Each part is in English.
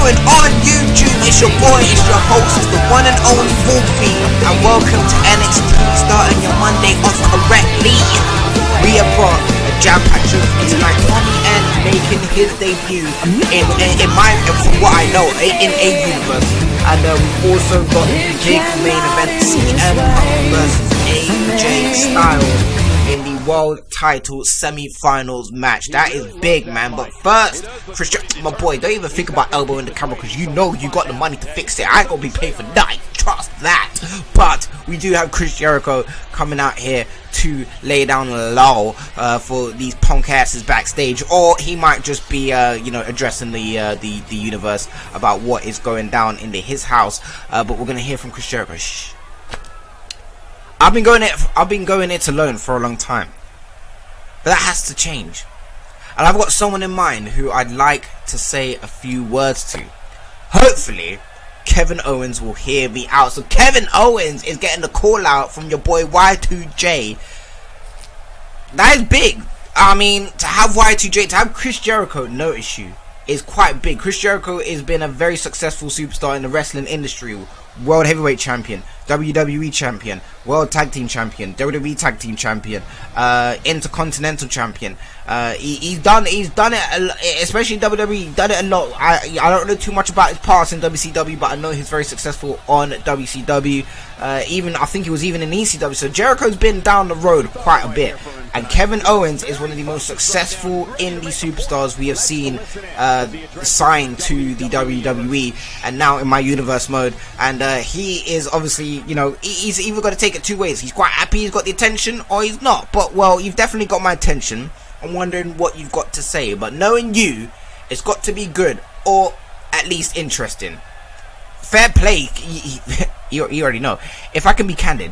going on YouTube? It's your boy, it's your host, it's the one and only Wolfie, and welcome to NXT, starting your Monday off correctly. We have brought a jam-packed show tonight. Tommy N making his debut in my, from what I know, in a universe. And we've also got the big main event, CM versus AJ Styles in the world title semi-finals match. That is big, man. But first, my boy, don't even think about elbowing the camera, because you know you got the money to fix it. I ain't gonna be paid for that, trust that. But we do have Chris Jericho coming out here to lay down a law for these punk asses backstage, or he might just be addressing the universe about what is going down in his house. But we're gonna hear from Chris Jericho. Shh. I've been going it alone for a long time, but that has to change. And I've got someone in mind who I'd like to say a few words to. Hopefully, Kevin Owens will hear me out. So Kevin Owens is getting the call out from your boy Y2J. That is big. I mean, to have Y2J, to have Chris Jericho notice you is quite big. Chris Jericho has been a very successful superstar in the wrestling industry. World Heavyweight Champion, WWE Champion, World Tag Team Champion, WWE Tag Team Champion, Intercontinental Champion. He's done it, especially WWE. Done it a lot. I don't know too much about his past in WCW, but I know he's very successful on WCW. I think he was even in ECW. So Jericho's been down the road quite a bit. And Kevin Owens is one of the most successful indie superstars we have seen signed to the WWE, and now in my universe mode. And he is obviously, he's either got to take it two ways. He's quite happy he's got the attention, or he's not. But, well, you've definitely got my attention. I'm wondering what you've got to say. But knowing you, it's got to be good, or at least interesting. Fair play. You already know. If I can be candid,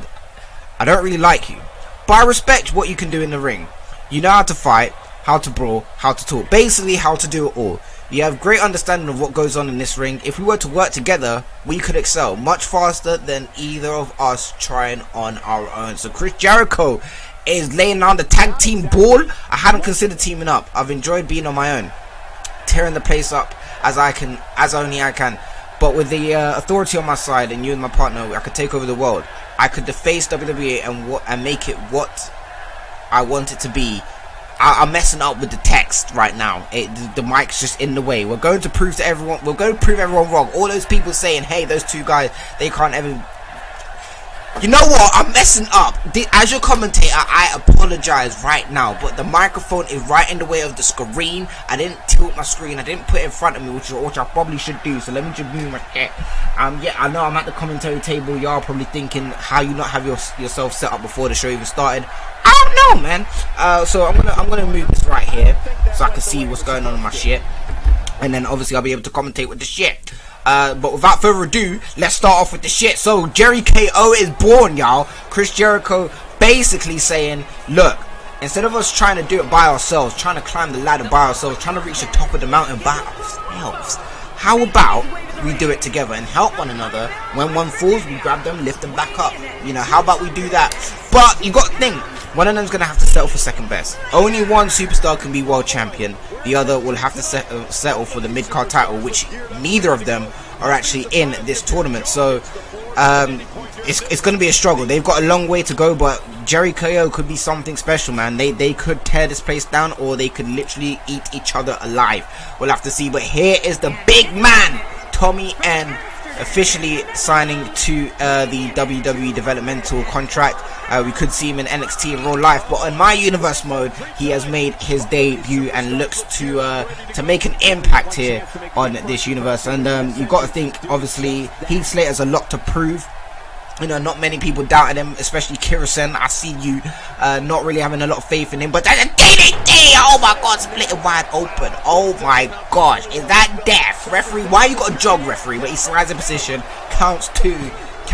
I don't really like you, but I respect what you can do in the ring. You know how to fight, how to brawl, how to talk. Basically, how to do it all. You have great understanding of what goes on in this ring. If we were to work together, we could excel much faster than either of us trying on our own. So Chris Jericho is laying down the tag team ball. I hadn't considered teaming up. I've enjoyed being on my own, tearing the place up as only I can. But with the authority on my side and you and my partner, I could take over the world. I could deface WWE and make it what I want it to be. I'm messing up with the text right now. The mic's just in the way. We're going to prove everyone wrong. All those people saying, hey, those two guys, they can't ever. You know what? I'm messing up. As your commentator, I apologize right now, but the microphone is right in the way of the screen. I didn't tilt my screen. I didn't put it in front of me, which I probably should do. So let me just move my head. Yeah, I know I'm at the commentary table. Y'all probably thinking how you not have yourself set up before the show even started. I don't know, man. So I'm gonna move this right here so I can see what's going on in my shit, and then obviously I'll be able to commentate with the shit. But without further ado, let's start off with the shit. So Jericho is born, y'all. Chris Jericho basically saying, look, instead of us trying to do it by ourselves, trying to climb the ladder by ourselves, trying to reach the top of the mountain by ourselves, how about we do it together and help one another? When one falls, we grab them, lift them back up. How about we do that? But you got to think, one of them's going to have to settle for second best. Only one superstar can be world champion. The other will have to settle for the mid-card title, which neither of them are actually in this tournament. So it's going to be a struggle. They've got a long way to go, but Jericho could be something special, man. They could tear this place down, or they could literally eat each other alive. We'll have to see. But here is the big man, Tommy N, officially signing to the WWE developmental contract. We could see him in NXT in real life, but in my universe mode, he has made his debut and looks to make an impact here on this universe. And you've got to think, obviously, Heath Slater's a lot to prove. Not many people doubted him, especially Kerosene. I see you not really having a lot of faith in him, but that's a DDT! Oh my god, split it wide open. Oh my gosh, is that death? Referee, why you got a jog, referee? But he slides in position, counts two,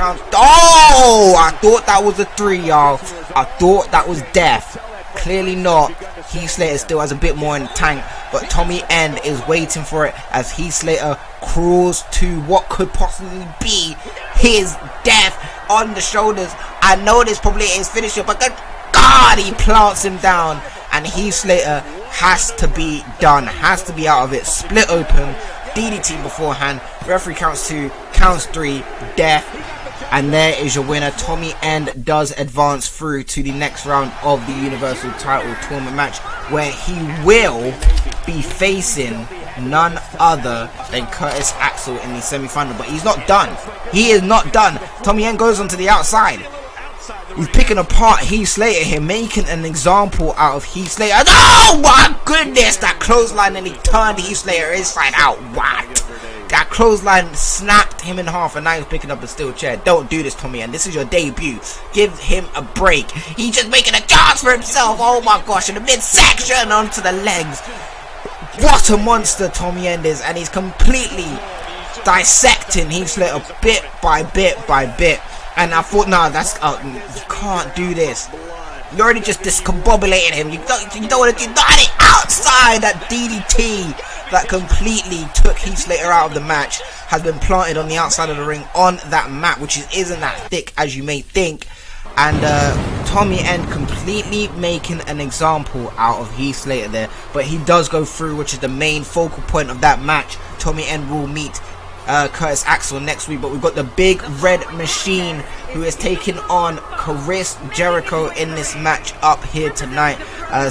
oh, I thought that was a 3, y'all. I thought that was death. Clearly not. Heath Slater still has a bit more in the tank, but Tommy N is waiting for it as Heath Slater crawls to what could possibly be his death on the shoulders. I know this probably is his finisher, but good God, he plants him down, and Heath Slater has to be done, has to be out of it. Split open, DDT beforehand. Referee counts 2, counts 3, death. And there is your winner. Tommy End does advance through to the next round of the Universal title tournament match, where he will be facing none other than Curtis Axel in the semi-final. But he's not done. He is not done. Tommy End goes onto the outside. He's picking apart Heath Slater here, making an example out of Heath Slater. Oh my goodness, that clothesline, and he turned Heath Slater inside out. What? That clothesline snapped him in half, and now he's picking up a steel chair. Don't do this, Tommy End. This is your debut. Give him a break. He's just making a chance for himself. Oh my gosh, in the midsection onto the legs. What a monster Tommy End is, and he's completely dissecting Heath Slater bit by bit by bit. And I thought, nah, that's you can't do this. You already just discombobulated him. You don't want to do that outside. That DDT that completely took Heath Slater out of the match has been planted on the outside of the ring on that mat, which isn't that thick as you may think. And Tommy End completely making an example out of Heath Slater there. But he does go through, which is the main focal point of that match. Tommy End will meet Curtis Axel next week, but we've got the Big Red Machine who is taking on Chris Jericho in this match up here tonight,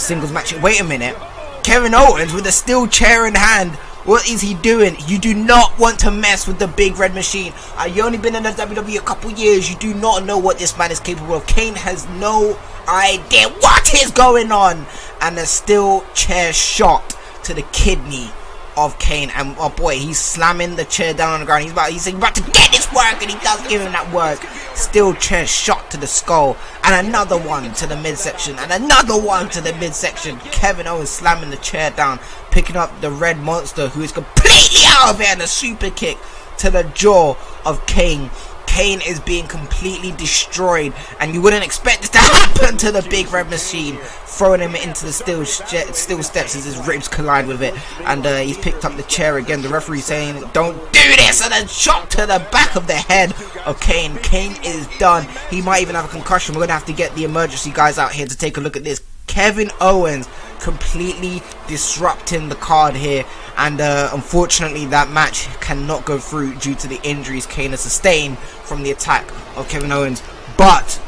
singles match. Wait a minute, Kevin Owens with a steel chair in hand. What is he doing? You do not want to mess with the Big Red Machine. You only been in the WWE a couple years. You do not know what this man is capable of. Kane has no idea what is going on, and a steel chair shot to the kidney of Kane, and oh boy, he's slamming the chair down on the ground. He's about to get this work, and he does give him that work. Steel chair shot to the skull, and another one to the midsection, and another one to the midsection. Kevin Owens slamming the chair down, picking up the Red Monster, who is completely out of it, and a super kick to the jaw of Kane. Kane is being completely destroyed, and you wouldn't expect this to happen to the Big Red Machine, throwing him into the steel steps as his ribs collide with it. And he's picked up the chair again. The referee saying, don't do this, and then shot to the back of the head of Kane. Kane is done. He might even have a concussion. We're going to have to get the emergency guys out here to take a look at this. Kevin Owens completely disrupting the card here, and unfortunately that match cannot go through due to the injuries Kane has sustained from the attack of Kevin Owens. But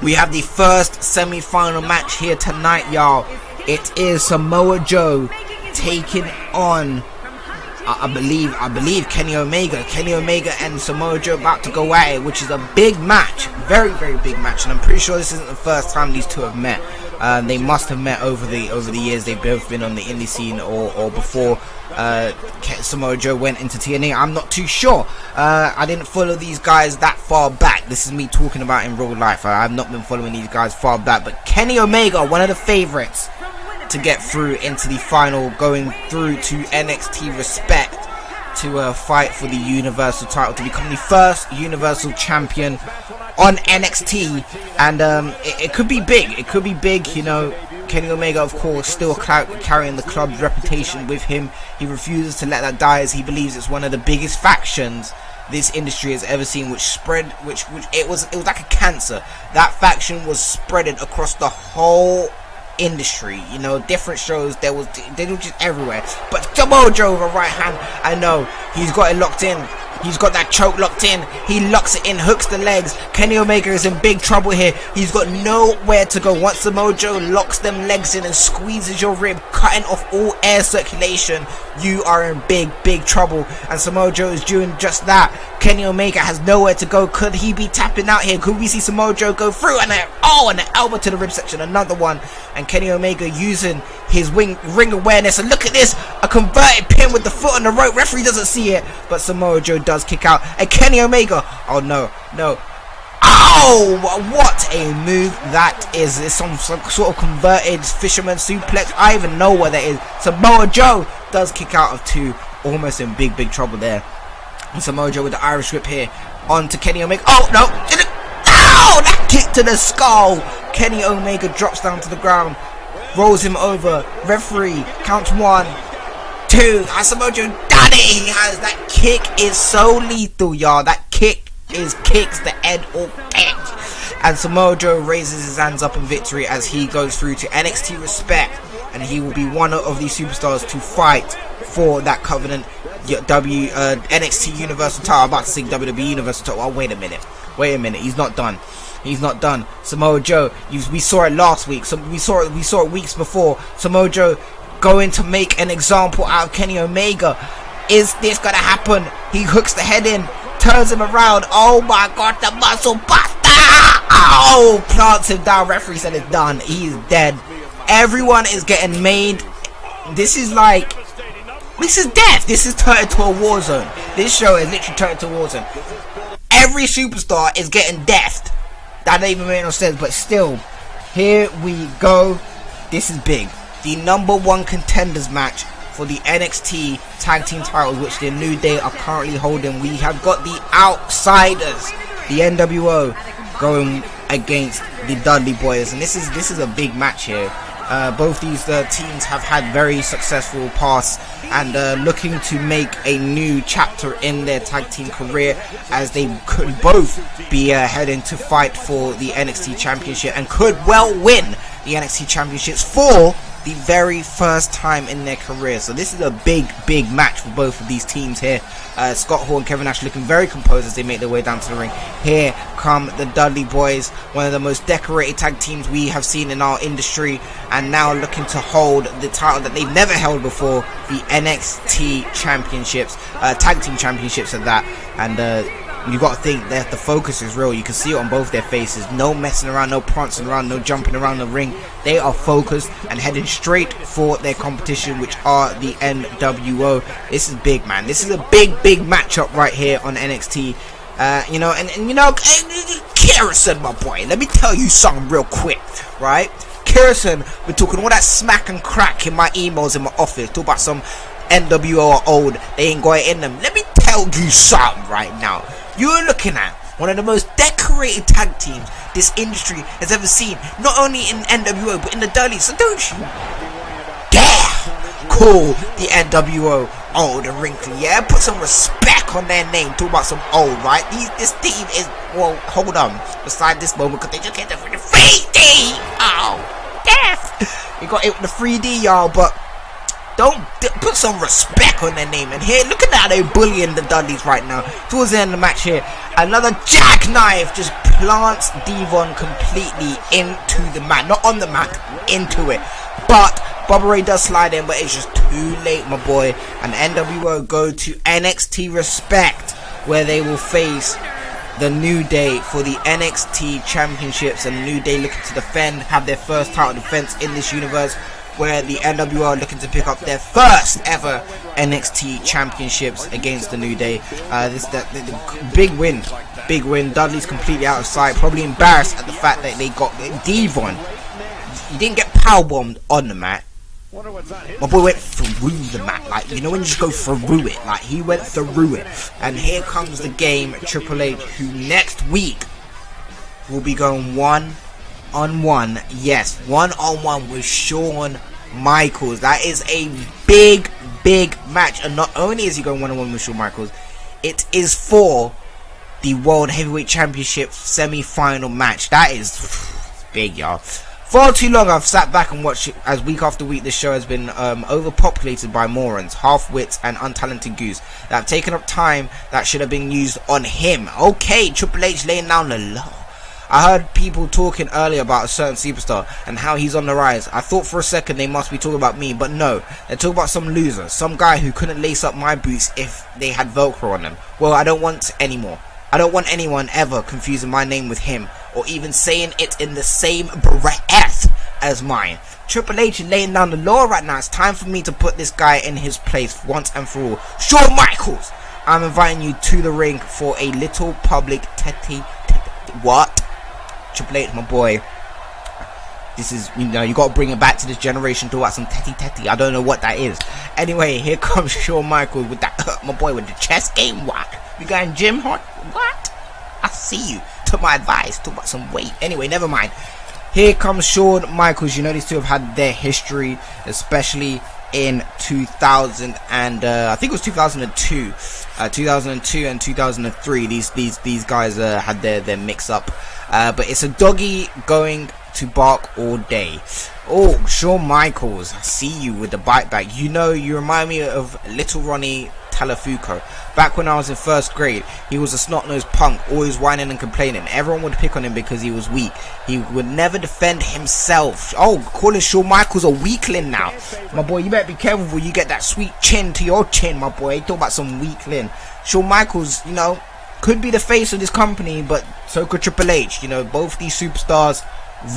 we have the first semi-final match here tonight, y'all. It is Samoa Joe taking on I believe Kenny Omega. Kenny Omega and Samoa Joe about to go at it, which is a big match, very big match, and I'm pretty sure this isn't the first time these two have met. They must have met over the years. They've both been on the indie scene or before Samoa Joe went into TNA. I'm not too sure. I didn't follow these guys that far back. This is me talking about in real life. I've not been following these guys far back, but Kenny Omega, one of the favorites to get through into the final, going through to NXT Respect to fight for the Universal title, to become the first Universal Champion on NXT. And it could be big. It could be big, you know. Kenny Omega, of course, still carrying the club's reputation with him. He refuses to let that die, as he believes it's one of the biggest factions this industry has ever seen, which spread, which it was like a cancer. That faction was spreaded across the whole industry, you know, different shows. They were just everywhere. But Samoa Joe with a right hand, I know he's got it locked in. He's got that choke locked in. He locks it in, hooks the legs. Kenny Omega is in big trouble here. He's got nowhere to go. Once Samoa Joe locks them legs in and squeezes your rib, cutting off all air circulation, you are in big trouble. And Samoa Joe is doing just that. Kenny Omega has nowhere to go. Could he be tapping out here? Could we see Samoa Joe go through? And an elbow to the rib section, another one. And Kenny Omega using his ring awareness. And look at this, a converted pin with the foot on the rope. Referee doesn't see it, but Samoa Joe does kick out. And Kenny Omega, oh no. Oh, what a move that is. It's some sort of converted fisherman suplex. I even know what that is. Samoa Joe does kick out of two, almost in big trouble there. And Samoa Joe with the Irish whip here onto Kenny Omega. Oh no, ow, that kick to the skull. Kenny Omega drops down to the ground, rolls him over. Referee counts 1, 2. And Samoa Joe done it. He has that kick, is so lethal, y'all. That kick kicks the head off edge. And Samoa Joe raises his hands up in victory as he goes through to NXT Respect, and he will be one of the superstars to fight for that Covenant NXT Universal title. I'm about to say WWE Universal title. Oh, wait a minute. He's not done. Samoa Joe, we saw it last week. So we saw it weeks before. Samoa Joe going to make an example out of Kenny Omega. Is this gonna happen? He hooks the head in, turns him around. Oh my God, the muscle buster! Oh, plants him down. Referee said it's done. He is dead. Everyone is getting made. This is death. This is turned into a war zone. This show is literally turned into a war zone. Every superstar is getting deathed. That don't even make no sense, but still, here we go. This is big. The #1 contenders match for the NXT tag team titles, which the New Day are currently holding. We have got the Outsiders, the NWO, going against the Dudley Boyz, and this is a big match here. Both these teams have had very successful pasts and looking to make a new chapter in their tag team career, as they could both be heading to fight for the NXT Championship and could well win the NXT Championships for the very first time in their career. So this is a big match for both of these teams here. Scott Hall and Kevin Nash looking very composed as they make their way down to the ring. Here come the Dudley Boyz, one of the most decorated tag teams we have seen in our industry, and now looking to hold the title that they've never held before, the NXT Championships, tag team championships at that. And you got to think that the focus is real. You can see it on both their faces. No messing around, no prancing around, no jumping around the ring. They are focused and heading straight for their competition, which are the NWO. This is big, man. This is a big matchup right here on NXT. Kerosene, my boy. Let me tell you something real quick, right? Kerosene, we're talking all that smack and crack in my emails in my office. Talk about some NWO are old. They ain't got it in them. Let me tell you something right now. You're looking at one of the most decorated tag teams this industry has ever seen. Not only in NWO, but in the Dudley. So don't you dare call the NWO old and wrinkly. Yeah, put some respect on their name. Talk about some old, right? This team is, well, hold on. Beside this moment, because they just get the 3D. Oh, death. You got it with the 3D, y'all, but don't put some respect on their name. And here, look at that, they're bullying the Dudleys right now. Towards the end of the match here, another jackknife just plants Devon completely into the mat. Not on the mat, into it. But Bubba Ray does slide in, but it's just too late, my boy. And NWO go to NXT Respect, where they will face the New Day for the NXT Championships. And the New Day looking to defend, have their first title defense in this universe, where the NWO are looking to pick up their first ever NXT Championships against the New Day. The big win. Dudley's completely out of sight, probably embarrassed at the fact that they got Devon. He didn't get powerbombed on the mat. My boy went through the mat, like, you know when you just go through it, like he went through it. And here comes the game, Triple H, who next week will be going one-on-one, yes, one-on-one with Shawn Michaels. That is a big match, and not only is he going one-on-one with Shawn Michaels, it is for the World Heavyweight Championship semi-final match. That is big, y'all. Far too long I've sat back and watched it, as week after week this show has been overpopulated by morons, half-wits and untalented goose that have taken up time that should have been used on him. Okay, Triple H laying down the law. I heard people talking earlier about a certain superstar and how he's on the rise. I thought for a second they must be talking about me, but no. They're talking about some loser, some guy who couldn't lace up my boots if they had Velcro on them. Well, I don't want anymore. I don't want anyone ever confusing my name with him, or even saying it in the same breath as mine. Triple H is laying down the law right now. It's time for me to put this guy in his place once and for all. Shawn Michaels, I'm inviting you to the ring for a little public what? Triple H, my boy. This is, you got to bring it back to this generation. Talk about some tetty. I don't know what that is. Anyway, here comes Shawn Michaels with that, my boy, with the chest game. What? We going gym hot? What? I see you. Took my advice. Talk about some weight. Anyway, never mind. Here comes Shawn Michaels. You know these two have had their history, especially in 2000 and I think it was 2002 and 2003. These guys had their mix up, but it's a doggy going to bark all day. Oh, Shawn Michaels, I see you with the bite back. You remind me of Little Ronnie Talafuco. Back when I was in 1st grade, he was a snot-nosed punk, always whining and complaining. Everyone would pick on him because he was weak. He would never defend himself. Oh, calling Shawn Michaels a weakling now. My boy, you better be careful before you get that sweet chin to your chin, my boy. Talk about some weakling. Shawn Michaels, you know, could be the face of this company, but so could Triple H. You know, both these superstars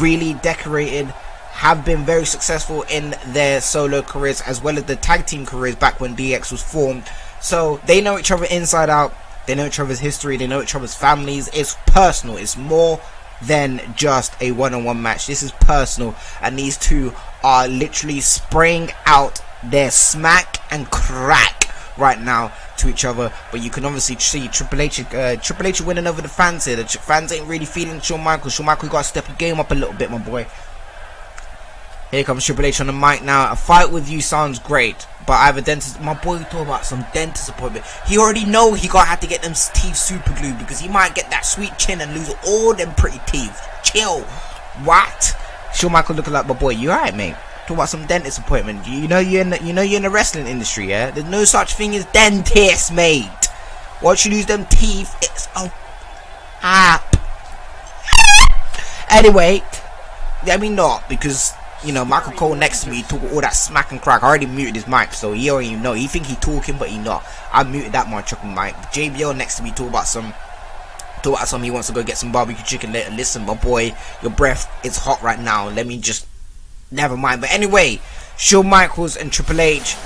really decorated, have been very successful in their solo careers as well as the tag team careers back when DX was formed. So they know each other inside out. They know each other's history. They know each other's families. It's personal. It's more than just a one-on-one match. This is personal, and these two are literally spraying out their smack and crack right now to each other. But you can obviously see Triple H winning over the fans here. The fans ain't really feeling Shawn Michaels. Shawn Michaels got to step the game up a little bit, my boy. Here comes Triple H on the mic now. A fight with you sounds great, but I have a dentist. My boy talk about some dentist appointment. He already know he gonna have to get them teeth super glued because he might get that sweet chin and lose all them pretty teeth. Chill. What? Shawn Michaels looking like, my boy, you alright, mate? Talk about some dentist appointment. You know you're in the wrestling industry, yeah? There's no such thing as dentist, mate. Once you lose them teeth, it's a app. Anyway, I mean not, because you know Michael Cole next to me talking all that smack and crack. I already muted his mic, so he already know. He think he talking, but he not. I muted that my chucking mic. JBL next to me talk about some. He wants to go get some barbecue chicken later. Listen, my boy, your breath is hot right now. Let me just. Never mind. But anyway, Shawn Michaels and Triple H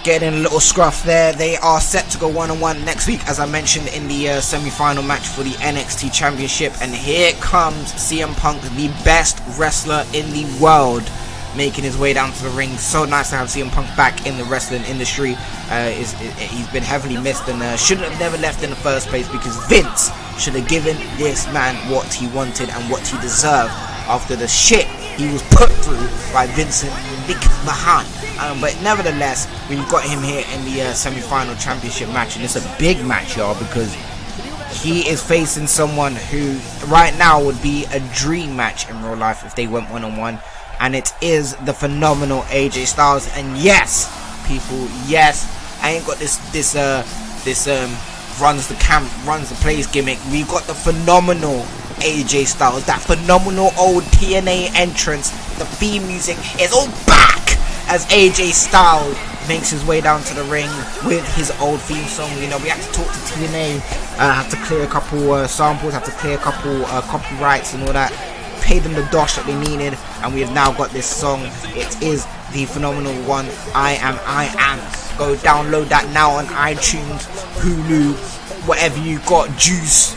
getting a little scruff there. They are set to go one-on-one next week, as I mentioned in the semi-final match for the NXT Championship. And here comes CM Punk, the best wrestler in the world, making his way down to the ring. So nice to have CM Punk back in the wrestling industry. He's been heavily missed and shouldn't have never left in the first place, because Vince should have given this man what he wanted and what he deserved after the shit he was put through by Vincent McMahon. But nevertheless, we've got him here in the semi-final championship match, and it's a big match, y'all, because he is facing someone who right now would be a dream match in real life if they went one-on-one, and it is the phenomenal AJ Styles. And yes, people, yes, I ain't got this runs the place gimmick. We've got the phenomenal AJ Styles, that phenomenal old TNA entrance. The theme music is all back as AJ Styles makes his way down to the ring with his old theme song. You know, we had to talk to TNA, had to clear a couple samples, had to clear a couple copyrights and all that, pay them the dosh that they needed, and we have now got this song. It is the phenomenal one, I Am. Go download that now on iTunes, Hulu, whatever you got, Juice,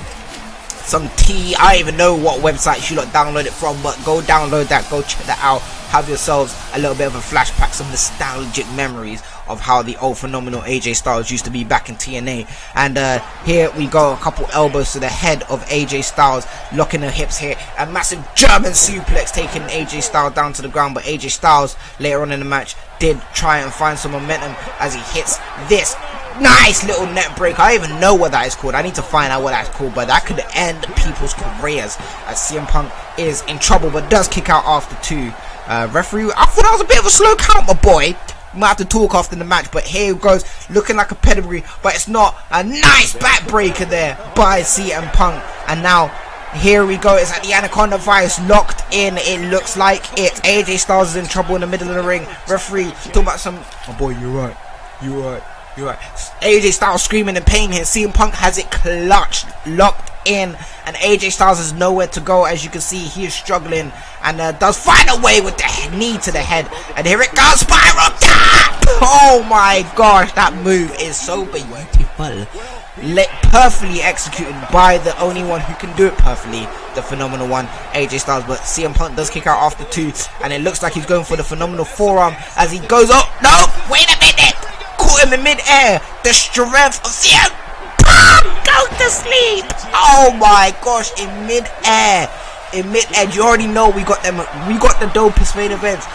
some tea. I don't even know what website you lot download it from, but go download that, go check that out. Have yourselves a little bit of a flashback, some nostalgic memories of how the old phenomenal AJ Styles used to be back in TNA. And here we go, a couple elbows to the head of AJ Styles, locking the hips here, a massive German suplex taking AJ Styles down to the ground. But AJ Styles later on in the match did try and find some momentum as he hits this nice little net break. I don't even know what that is called. I need to find out what that's called, but that could end people's careers, as CM Punk is in trouble, but does kick out after two. Referee, I thought that was a bit of a slow count, my boy. We might have to talk after the match, but here it goes, looking like a pedigree, but it's not. A nice backbreaker there by CM Punk. And now here we go, it's at the Anaconda Vice, locked in. It looks like it. AJ Styles is in trouble in the middle of the ring. Referee talking about some, oh boy, you're right. AJ Styles screaming in pain here. CM Punk has it clutched, locked in, and AJ Styles has nowhere to go. As you can see, he is struggling and does find a way with the knee to the head. And here it goes, spiral tap! Oh my gosh, that move is so beautiful. Perfectly executed by the only one who can do it perfectly, the phenomenal one, AJ Styles. But CM Punk does kick out after two, and it looks like he's going for the phenomenal forearm as he goes up. No, wait a minute! Caught him in mid-air. The strength of CM Punk, go to sleep. Oh my gosh, in mid-air. You already know we got the dopest main events.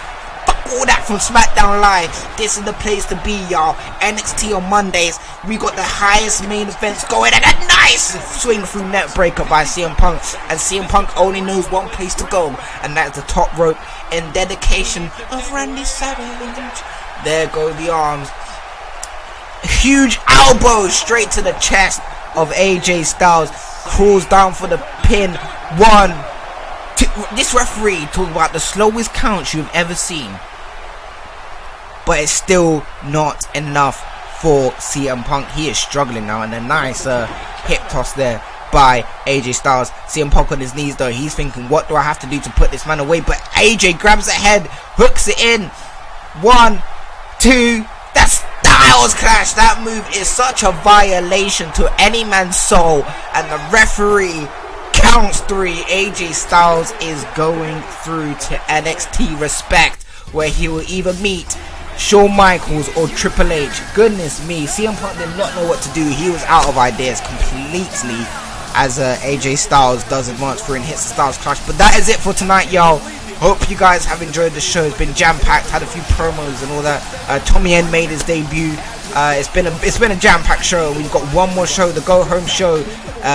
Fuck all that from Smackdown Live. This is the place to be, y'all. NXT on Mondays. We got the highest main events going, and a nice swing through net breaker by CM Punk. And CM Punk only knows one place to go, and that's the top rope in dedication of Randy Savage. There go the arms. huge elbow straight to the chest of AJ Styles. Crawls down for the pin. 1, 2. This referee talks about the slowest counts you've ever seen, but it's still not enough for CM Punk. He is struggling now, and a nice hip toss there by AJ Styles. CM Punk on his knees though. He's thinking, what do I have to do to put this man away? But AJ grabs the head, hooks it in. 1, 2. That's Styles Clash. That move is such a violation to any man's soul, and the referee counts 3. AJ Styles is going through to NXT Respect, where he will either meet Shawn Michaels or Triple H. Goodness me, CM Punk did not know what to do. He was out of ideas completely as AJ Styles does advance through and hits the Styles Clash. But that is it for tonight, y'all. Hope you guys have enjoyed the show. It's been jam-packed, had a few promos and all that. Tommy N made his debut. It's been a jam-packed show. We've got one more show, the go-home show,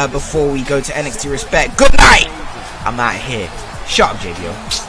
before we go to NXT Respect. Good night! I'm out of here. Shut up, JBO.